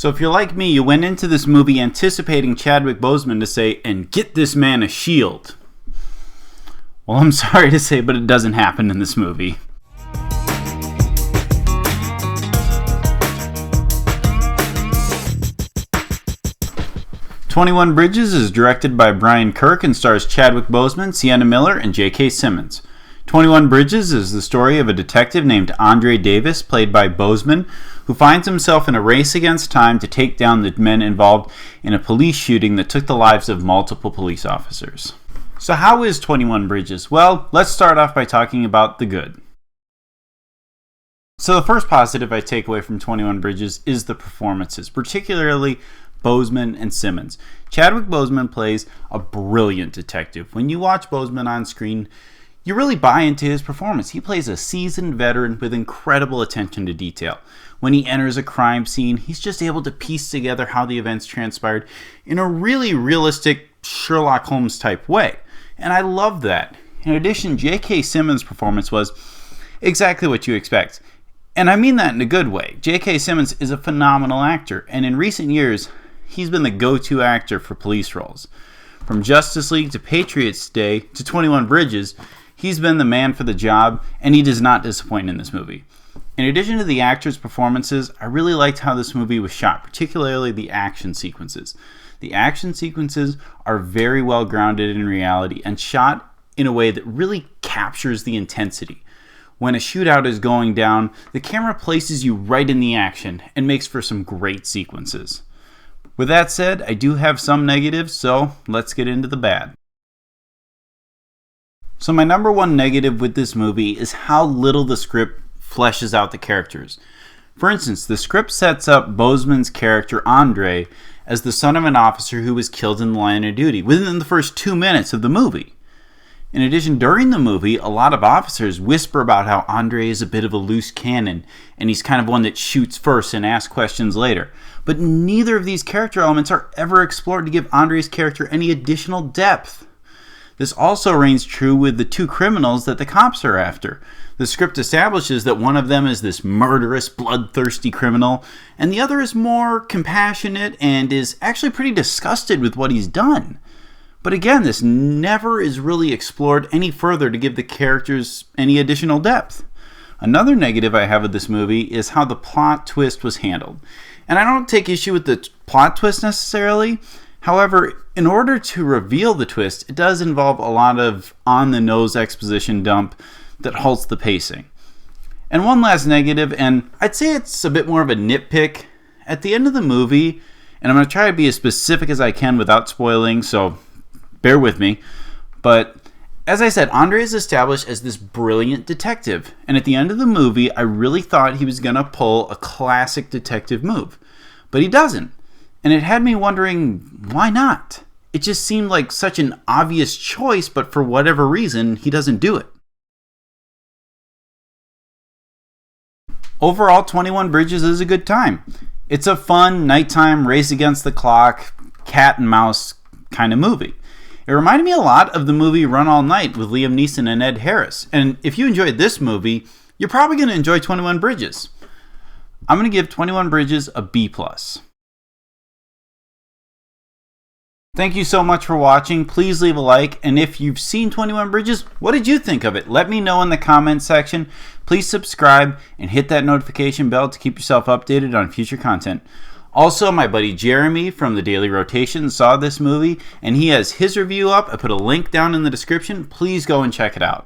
So if you're like me, you went into this movie anticipating Chadwick Boseman to say, "And get this man a shield." Well, I'm sorry to say, but it doesn't happen in this movie. "21 Bridges" is directed by Brian Kirk and stars Chadwick Boseman, Sienna Miller, and J.K. Simmons. 21 Bridges is the story of a detective named Andre Davis, played by Boseman, who finds himself in a race against time to take down the men involved in a police shooting that took the lives of multiple police officers. So how is 21 Bridges? Well, let's start off by talking about the good. So the first positive I take away from 21 Bridges is the performances, particularly Boseman and Simmons. Chadwick Boseman plays a brilliant detective. When you watch Boseman on screen, you really buy into his performance. He plays a seasoned veteran with incredible attention to detail. When he enters a crime scene, he's just able to piece together how the events transpired in a really realistic Sherlock Holmes type way. And I love that. In addition, J.K. Simmons' performance was exactly what you expect. And I mean that in a good way. J.K. Simmons is a phenomenal actor, and in recent years, he's been the go-to actor for police roles. From Justice League to Patriots Day to 21 Bridges, he's been the man for the job, and he does not disappoint in this movie. In addition to the actors' performances, I really liked how this movie was shot, particularly the action sequences. The action sequences are very well grounded in reality and shot in a way that really captures the intensity. When a shootout is going down, the camera places you right in the action and makes for some great sequences. With that said, I do have some negatives, so let's get into the bad. So my number one negative with this movie is how little the script fleshes out the characters. For instance, the script sets up Boseman's character Andre as the son of an officer who was killed in the line of duty within the first 2 minutes of the movie. In addition, during the movie, a lot of officers whisper about how Andre is a bit of a loose cannon, and he's kind of one that shoots first and asks questions later. But neither of these character elements are ever explored to give Andre's character any additional depth. This also reigns true with the two criminals that the cops are after. The script establishes that one of them is this murderous, bloodthirsty criminal, and the other is more compassionate and is actually pretty disgusted with what he's done. But again, this never is really explored any further to give the characters any additional depth. Another negative I have with this movie is how the plot twist was handled. And I don't take issue with the plot twist necessarily. However, in order to reveal the twist, it does involve a lot of on-the-nose exposition dump that halts the pacing. And one last negative, and I'd say it's a bit more of a nitpick. At the end of the movie, and I'm going to try to be as specific as I can without spoiling, so bear with me, but as I said, Andre is established as this brilliant detective, and at the end of the movie, I really thought he was going to pull a classic detective move, but he doesn't, and it had me wondering, why not? It just seemed like such an obvious choice, but for whatever reason, he doesn't do it. Overall, 21 Bridges is a good time. It's a fun, nighttime, race against the clock, cat and mouse kind of movie. It reminded me a lot of the movie Run All Night with Liam Neeson and Ed Harris. And if you enjoyed this movie, you're probably going to enjoy 21 Bridges. I'm going to give 21 Bridges a B+. Thank you so much for watching. Please leave a like. And if you've seen 21 Bridges, what did you think of it? Let me know in the comments section. Please subscribe and hit that notification bell to keep yourself updated on future content. Also, my buddy Jeremy from the Daily Rotation saw this movie, and he has his review up. I put a link down in the description. Please go and check it out.